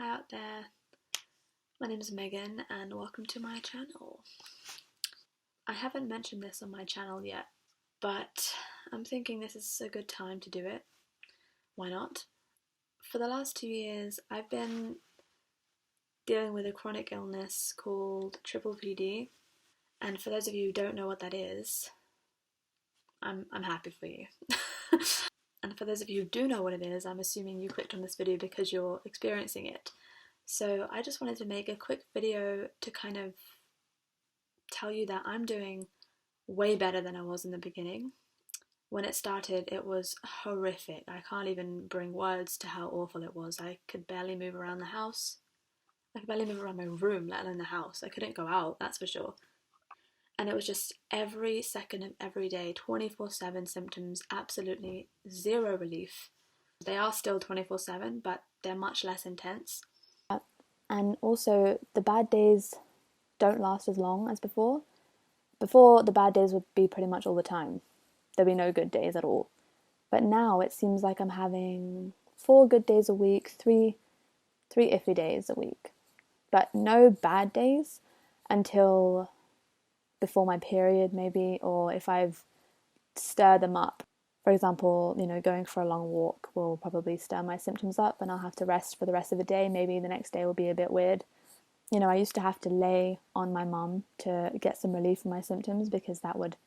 Hi out there, my name is Megan and welcome to my channel. I haven't mentioned this on my channel yet, but I'm thinking this is a good time to do it. Why not? For the last 2 years I've been dealing with a chronic illness called PPPD, and for those of you who don't know what that is, I'm happy for you. And for those of you who do know what it is, I'm assuming you clicked on this video because you're experiencing it. So I just wanted to make a quick video to kind of tell you that I'm doing way better than I was in the beginning. When it started, it was horrific. I can't even bring words to how awful it was. I could barely move around the house. I could barely move around my room, let alone the house. I couldn't go out, that's for sure. And it was just every second of every day, 24/7 symptoms, absolutely zero relief. They are still 24/7, but they're much less intense. And also, the bad days don't last as long as before. Before, the bad days would be pretty much all the time. There'd be no good days at all. But now it seems like I'm having 4 good days a week, three iffy days a week. But no bad days until before my period maybe, or if I've stirred them up. For example, going for a long walk will probably stir my symptoms up and I'll have to rest for the rest of the day. Maybe the next day will be a bit weird. I used to have to lay on my mum to get some relief from my symptoms because that would,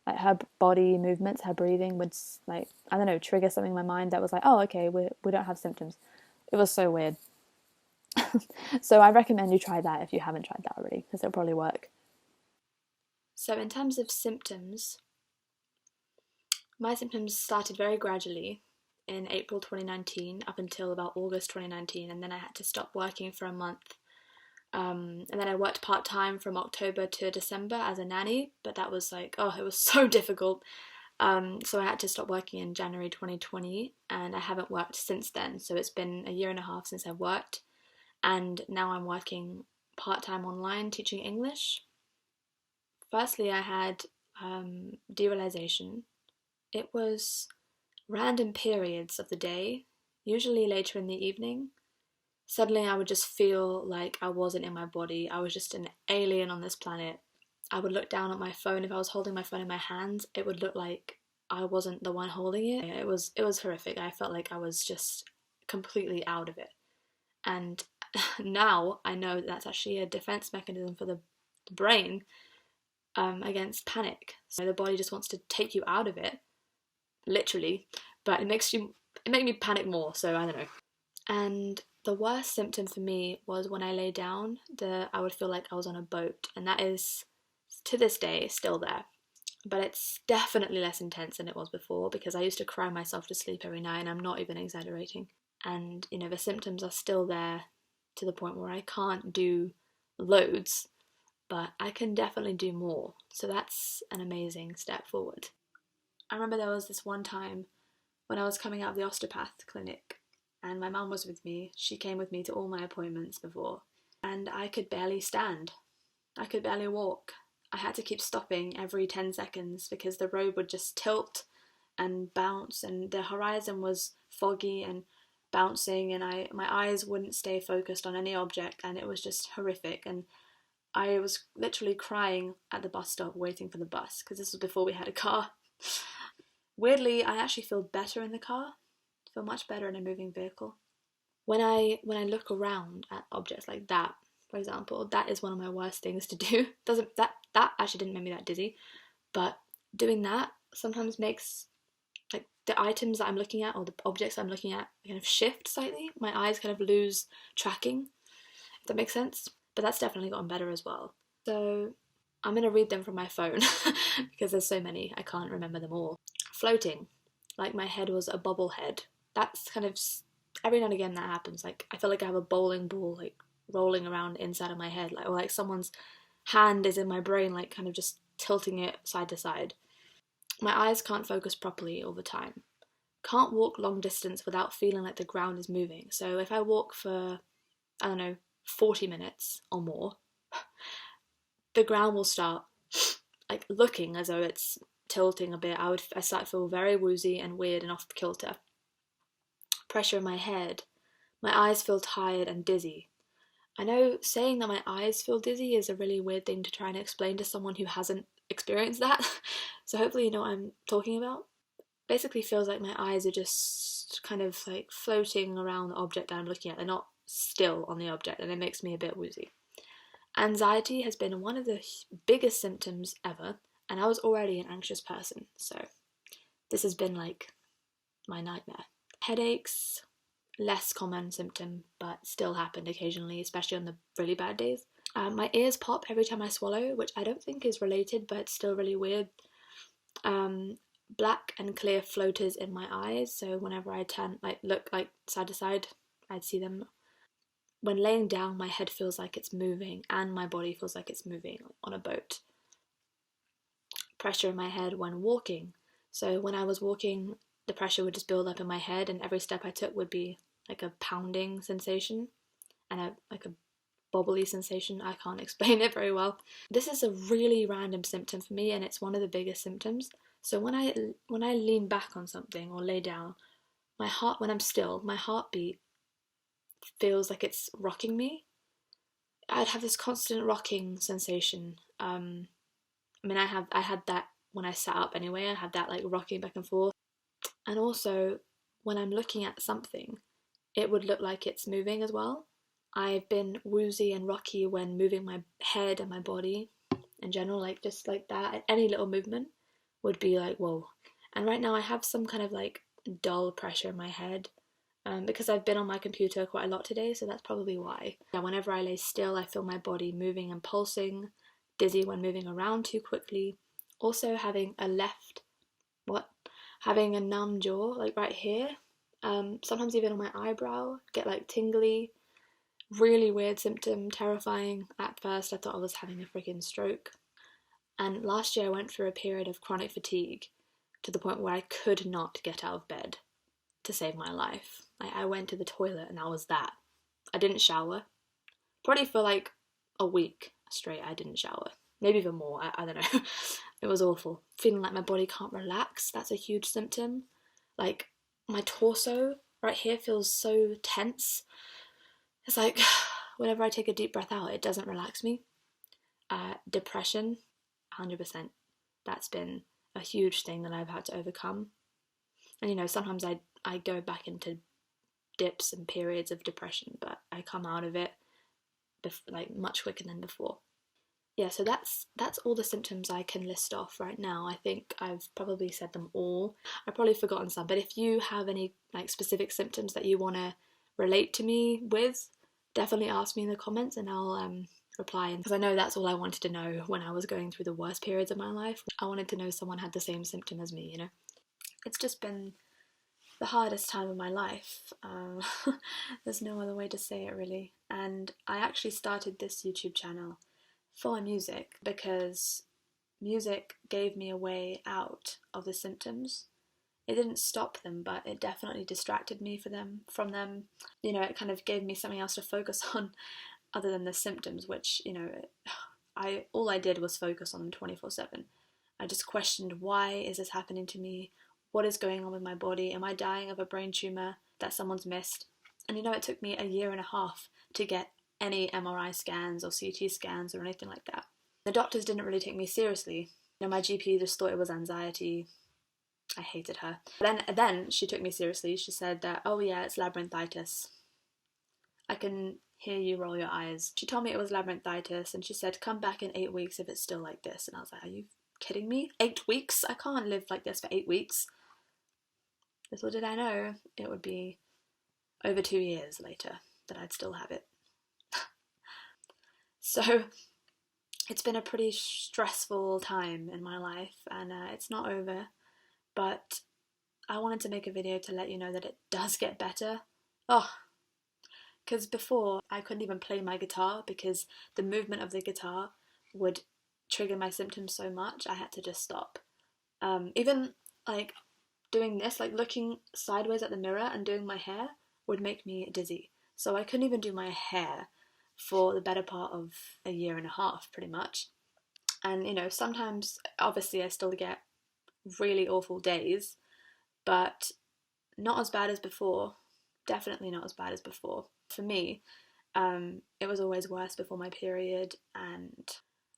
like, her body movements, her breathing would, like, I don't know, trigger something in my mind that was like, oh, okay, we don't have symptoms. It was so weird. So I recommend you try that if you haven't tried that already, because it'll probably work. So in terms of symptoms, my symptoms started very gradually in April 2019 up until about August 2019, and then I had to stop working for a month. And then I worked part-time from October to December as a nanny, but that was like, it was so difficult. So I had to stop working in January 2020, and I haven't worked since then. So it's been a year and a half since I've worked, and now I'm working part-time online teaching English. Firstly, I had derealization. It was random periods of the day, usually later in the evening. Suddenly I would just feel like I wasn't in my body. I was just an alien on this planet. I would look down at my phone. If I was holding my phone in my hands, it would look like I wasn't the one holding it. It was horrific. I felt like I was just completely out of it. And now I know that's actually a defense mechanism for the brain against panic. So the body just wants to take you out of it, literally, but it made me panic more, so I don't know. And the worst symptom for me was when I lay down, I would feel like I was on a boat, and that is, to this day, still there. But it's definitely less intense than it was before, because I used to cry myself to sleep every night, and I'm not even exaggerating. And, the symptoms are still there to the point where I can't do loads, but I can definitely do more. So that's an amazing step forward. I remember there was this one time when I was coming out of the osteopath clinic, and my mum was with me. She came with me to all my appointments before, and I could barely stand. I could barely walk. I had to keep stopping every 10 seconds because the road would just tilt and bounce, and the horizon was foggy and bouncing, and my eyes wouldn't stay focused on any object, and it was just horrific. And I was literally crying at the bus stop waiting for the bus, because this was before we had a car. Weirdly, I actually feel better in the car. I feel much better in a moving vehicle. When I look around at objects like that, for example, that is one of my worst things to do. That actually didn't make me that dizzy, but doing that sometimes makes, like, the items that I'm looking at or the objects I'm looking at kind of shift slightly. My eyes kind of lose tracking, if that makes sense. But that's definitely gotten better as well. So I'm going to read them from my phone because there's so many, I can't remember them all. Floating, like my head was a bubble head. That's kind of, every now and again that happens. Like, I feel like I have a bowling ball, like, rolling around inside of my head, or like someone's hand is in my brain, like, kind of just tilting it side to side. My eyes can't focus properly all the time. Can't walk long distance without feeling like the ground is moving. So if I walk for, I don't know, 40 minutes or more, the ground will start, like, looking as though it's tilting a bit. I start to feel very woozy and weird and off kilter. Pressure in my head, My eyes feel tired and dizzy. I know saying that my eyes feel dizzy is a really weird thing to try and explain to someone who hasn't experienced that, so hopefully you know what I'm talking about. Basically feels like my eyes are just kind of like floating around the object that I'm looking at. They're not still on the object, and it makes me a bit woozy. Anxiety has been one of the biggest symptoms ever, and I was already an anxious person, so this has been like my nightmare. Headaches, less common symptom, but still happened occasionally, especially on the really bad days. My ears pop every time I swallow, which I don't think is related, but it's still really weird. Black and clear floaters in my eyes, so whenever I look like side to side, I'd see them. When laying down, my head feels like it's moving, and my body feels like it's moving on a boat. Pressure in my head when walking. So when I was walking, the pressure would just build up in my head, and every step I took would be like a pounding sensation and like a bobbly sensation. I can't explain it very well. This is a really random symptom for me, and it's one of the biggest symptoms. So when I lean back on something or lay down, when I'm still, my heartbeat feels like it's rocking me. I'd have this constant rocking sensation. I mean, I had that when I sat up anyway. I had that like rocking back and forth, and also when I'm looking at something, it would look like it's moving as well. I've been woozy and rocky when moving my head and my body in general, like just like that. Any little movement would be like, whoa. And right now I have some kind of like dull pressure in my head because I've been on my computer quite a lot today, so that's probably why. Yeah, whenever I lay still, I feel my body moving and pulsing, dizzy when moving around too quickly. Also having having a numb jaw, like right here. Sometimes even on my eyebrow, get like tingly. Really weird symptom, terrifying. At first, I thought I was having a freaking stroke. And last year, I went through a period of chronic fatigue to the point where I could not get out of bed to save my life. I went to the toilet, and that was that. I didn't shower. Probably for like a week straight, I didn't shower. Maybe even more. I don't know. It was awful. Feeling like my body can't relax. That's a huge symptom. Like my torso right here feels so tense. It's like whenever I take a deep breath out, it doesn't relax me. Depression, 100%. That's been a huge thing that I've had to overcome. And you know, sometimes I go back into dips and periods of depression, but I come out of it like much quicker than before. Yeah, so that's all the symptoms I can list off right now. I think I've probably said them all. I've probably forgotten some, but if you have any like specific symptoms that you want to relate to me with, definitely ask me in the comments and I'll reply. Because I know that's all I wanted to know when I was going through the worst periods of my life. I wanted to know someone had the same symptom as me, you know. It's just been the hardest time of my life. There's no other way to say it really. And I actually started this YouTube channel for music because music gave me a way out of the symptoms. It didn't stop them, but it definitely distracted me from them. You know, it kind of gave me something else to focus on other than the symptoms, which, you know, all I did was focus on them 24/7. I just questioned, why is this happening to me? What is going on with my body? Am I dying of a brain tumour that someone's missed? And you know, it took me a year and a half to get any MRI scans or CT scans or anything like that. The doctors didn't really take me seriously. You know, my GP just thought it was anxiety. I hated her. Then she took me seriously. She said that, oh yeah, it's labyrinthitis. I can hear you roll your eyes. She told me it was labyrinthitis, and she said, come back in 8 weeks if it's still like this. And I was like, are you kidding me? 8 weeks? I can't live like this for 8 weeks. Little did I know it would be over 2 years later that I'd still have it. So it's been a pretty stressful time in my life, and it's not over, but I wanted to make a video to let you know that it does get better. Oh, because before I couldn't even play my guitar because the movement of the guitar would trigger my symptoms so much I had to just stop. Even like doing this, like looking sideways at the mirror and doing my hair would make me dizzy. So I couldn't even do my hair for the better part of a year and a half, pretty much. And you know, sometimes obviously I still get really awful days, but not as bad as before, definitely not as bad as before. For me, it was always worse before my period, and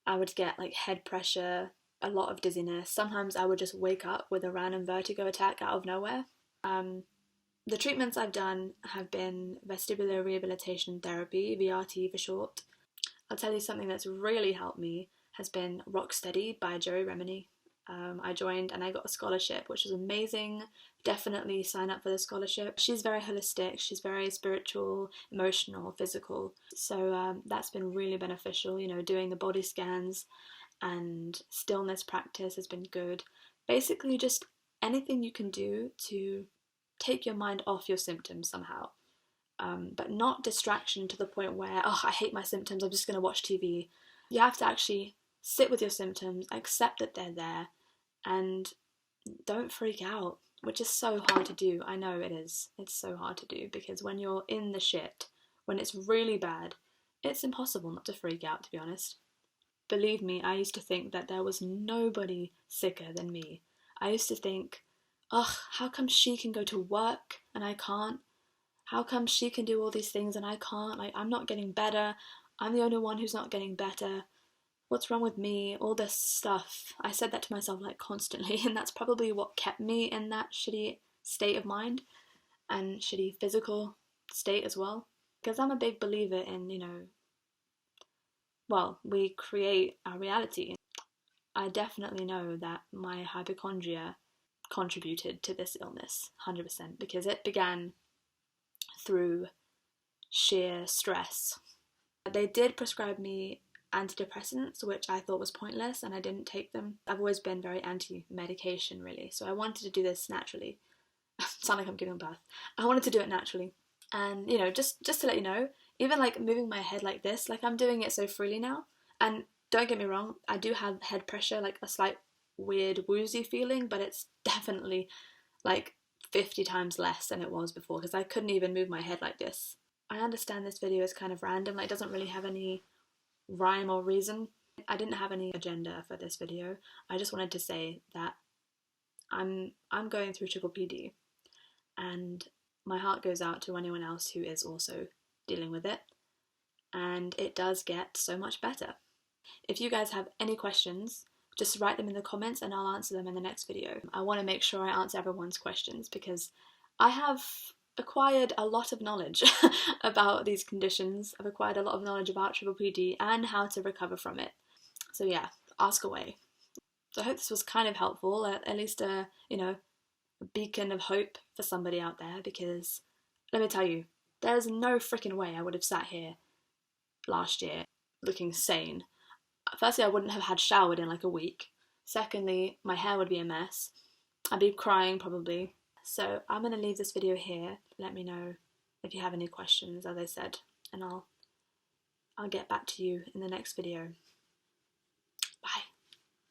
I would get like head pressure, a lot of dizziness. Sometimes I would just wake up with a random vertigo attack out of nowhere. The treatments I've done have been vestibular rehabilitation therapy, VRT for short. I'll tell you something that's really helped me has been Rock Steady by Joey Remini. I joined and I got a scholarship, which was amazing. Definitely sign up for the scholarship. She's very holistic, she's very spiritual, emotional, physical. So that's been really beneficial. You know, doing the body scans and stillness practice has been good. Basically, just anything you can do to take your mind off your symptoms somehow. But not distraction to the point where, oh, I hate my symptoms, I'm just going to watch TV. You have to actually sit with your symptoms, accept that they're there, and don't freak out, which is so hard to do. I know it is. It's so hard to do because when you're in the shit, when it's really bad, it's impossible not to freak out, to be honest. Believe me, I used to think that there was nobody sicker than me. I used to think, ugh, how come she can go to work and I can't? How come she can do all these things and I can't? Like, I'm not getting better. I'm the only one who's not getting better. What's wrong with me? All this stuff. I said that to myself like constantly, and that's probably what kept me in that shitty state of mind and shitty physical state as well. Because I'm a big believer in, well, we create our reality. I definitely know that my hypochondria contributed to this illness, 100%, because it began through sheer stress. They did prescribe me antidepressants, which I thought was pointless, and I didn't take them. I've always been very anti-medication, really, so I wanted to do this naturally. Sound like I'm giving birth. I wanted to do it naturally. And, just to let you know, even like moving my head like this, like I'm doing it so freely now. And don't get me wrong, I do have head pressure, like a slight weird woozy feeling, but it's definitely like 50 times less than it was before, because I couldn't even move my head like this. I understand this video is kind of random, like it doesn't really have any rhyme or reason. I didn't have any agenda for this video. I just wanted to say that I'm going through PPPD, and my heart goes out to anyone else who is also dealing with it, and it does get so much better. If you guys have any questions, just write them in the comments and I'll answer them in the next video. I want to make sure I answer everyone's questions because I have acquired a lot of knowledge about these conditions. I've acquired a lot of knowledge about PPPD and how to recover from it. So yeah, ask away. So I hope this was kind of helpful, at least a beacon of hope for somebody out there, because let me tell you, there's no freaking way I would have sat here last year looking sane. Firstly, I wouldn't have had showered in like a week. Secondly, my hair would be a mess. I'd be crying probably. So I'm going to leave this video here. Let me know if you have any questions, as I said, and I'll get back to you in the next video.